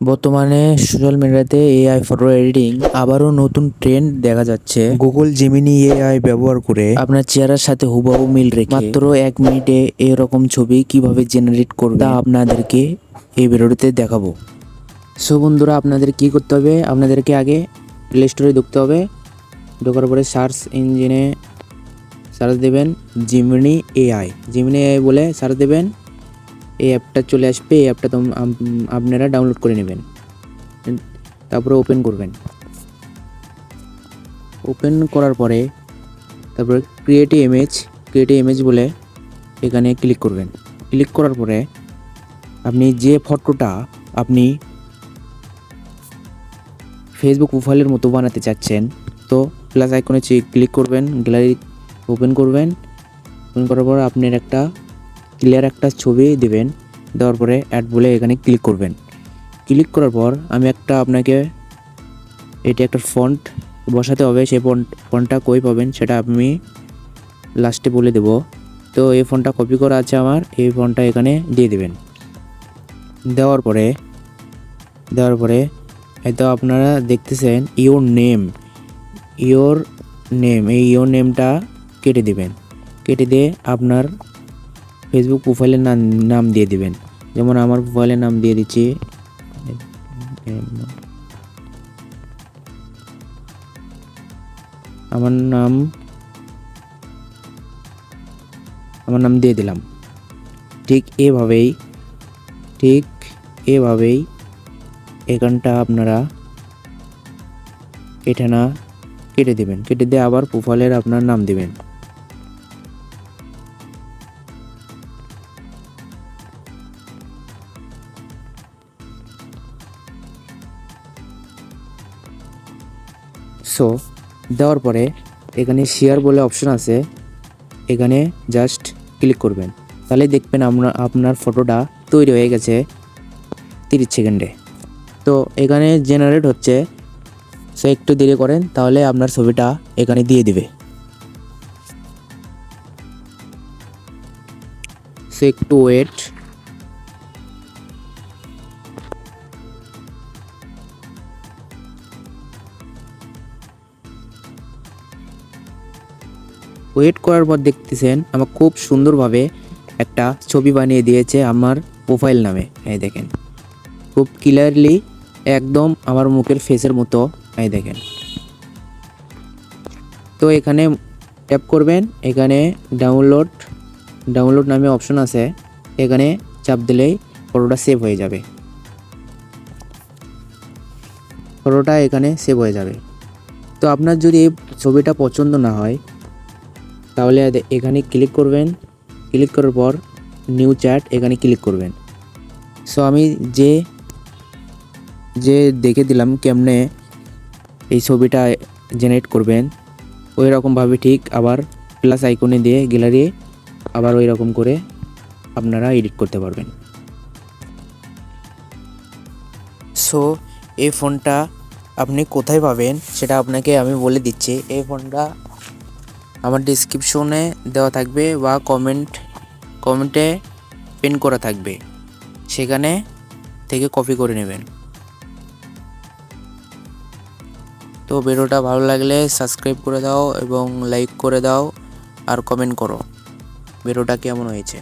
বর্তমানে সোশ্যাল মিডিয়াতে AI photo editing আবারও নতুন ট্রেন্ড দেখা যাচ্ছে। গুগল জেমিনি এআই ব্যবহার করে আপনার চেহারার সাথে হুবহু মিল রেখে মাত্র 1 মিনিটে এরকম ছবি কিভাবে জেনারেট করবে তা আপনাদেরকে এই ভিডিওতে দেখাবো। সো বন্ধুরা, আপনাদের কি করতে হবে, আপনাদেরকে আগে প্লে স্টোরে ঢুকতে হবে। ঢোকার পরে সার্চ ইঞ্জিনে সার্চ দেবেন জেমিনি এআই বলে সার্চ দেবেন। এই অ্যাপটা চলে আসবে। এই অ্যাপটা আপনারা ডাউনলোড করে নেবেন, তারপরে ওপেন করবেন। ওপেন করার পরে তারপরে ক্রিয়েট ইমেজ বলে এখানে ক্লিক করবেন। ক্লিক করার পরে আপনি যে ফটোটা আপনি ফেসবুক প্রোফাইলের মতো বানাতে চাচ্ছেন, তো প্লাস আইকনে ক্লিক করবেন, গ্যালারি ওপেন করবেন। ওপেন করার পর আপনার একটা ক্লিয়ার একটা ছবি দেবেন। দেওয়ার পরে অ্যাড বলে এখানে ক্লিক করবেন। ক্লিক করার পর আমি আপনাকে এটা একটা ফন্ট বসাতে হবে। সেই ফন্টটা কই পাবেন সেটা আমি লাস্টে বলে দেব। তো এই ফন্টটা কপি করা আছে আমার, এই ফন্টটা এখানে দিয়ে দেবেন। দেওয়ার পরে হয়তো আপনারা দেখতেছেন ইওর নেম, এই ইওর নেমটা কেটে দিবেন। কেটে দিয়ে আপনার ফেসবুক প্রোফাইলের নাম দিয়ে দিবেন। যেমন আমার প্রোফাইলের নাম দিয়ে দিচ্ছি আমার নাম দিয়ে দিলাম। ঠিক এভাবেই এখানটা আপনারা কেটে দিবেন। কেটে দিয়ে আবার প্রোফাইলের আপনার নাম দিবেন। সো দেওয়ার পরে এখানে শেয়ার বলে অপশন আছে, এখানে জাস্ট ক্লিক করবেন। তাহলে দেখবেন আপনার ফটোটা তৈরি হয়ে গেছে 30 সেকেন্ডে। তো এখানে জেনারেট হচ্ছে। সো একটু দেরি করেন, তাহলে আপনার ছবিটা এখানে দিয়ে দিবে। সো একটু ওয়েট। করার পর দেখতেছেন আমার খুব সুন্দরভাবে একটা ছবি বানিয়ে দিয়েছে আমার প্রোফাইল নামে। এই দেখেন, খুব ক্লিয়ারলি একদম আমার মুখের ফেসের মতো। এই দেখেন। তো এখানে ট্যাপ করবেন, এখানে ডাউনলোড নামে অপশন আছে, এখানে চাপ দিলেই ফটোটা সেভ হয়ে যাবে। তো আপনার যদি এই ছবিটা পছন্দ না হয় তাহলে এখানে ক্লিক করবেন। ক্লিক করার পর নিউ চ্যাট এখানে ক্লিক করবেন। সো আমি যে দেখে দিলাম কেমনে এই ছবিটা জেনারেট করবেন, ওই রকমভাবে ঠিক আবার প্লাস আইকনে দিয়ে গ্যালারি আবার ওই রকম করে আপনারা এডিট করতে পারবেন। সো এই ফোনটা আপনি কোথায় পাবেন সেটা আপনাকে আমি বলে দিচ্ছি। এই ফোনটা আমার ডেসক্রিপশনে দেওয়া থাকবে বা কমেন্টে পিন করা থাকবে, সেখানে থেকে কপি করে নেবেন। তো ভিডিওটা ভালো লাগলে সাবস্ক্রাইব করে দাও এবং লাইক করে দাও আর কমেন্ট করো ভিডিওটা কেমন হয়েছে।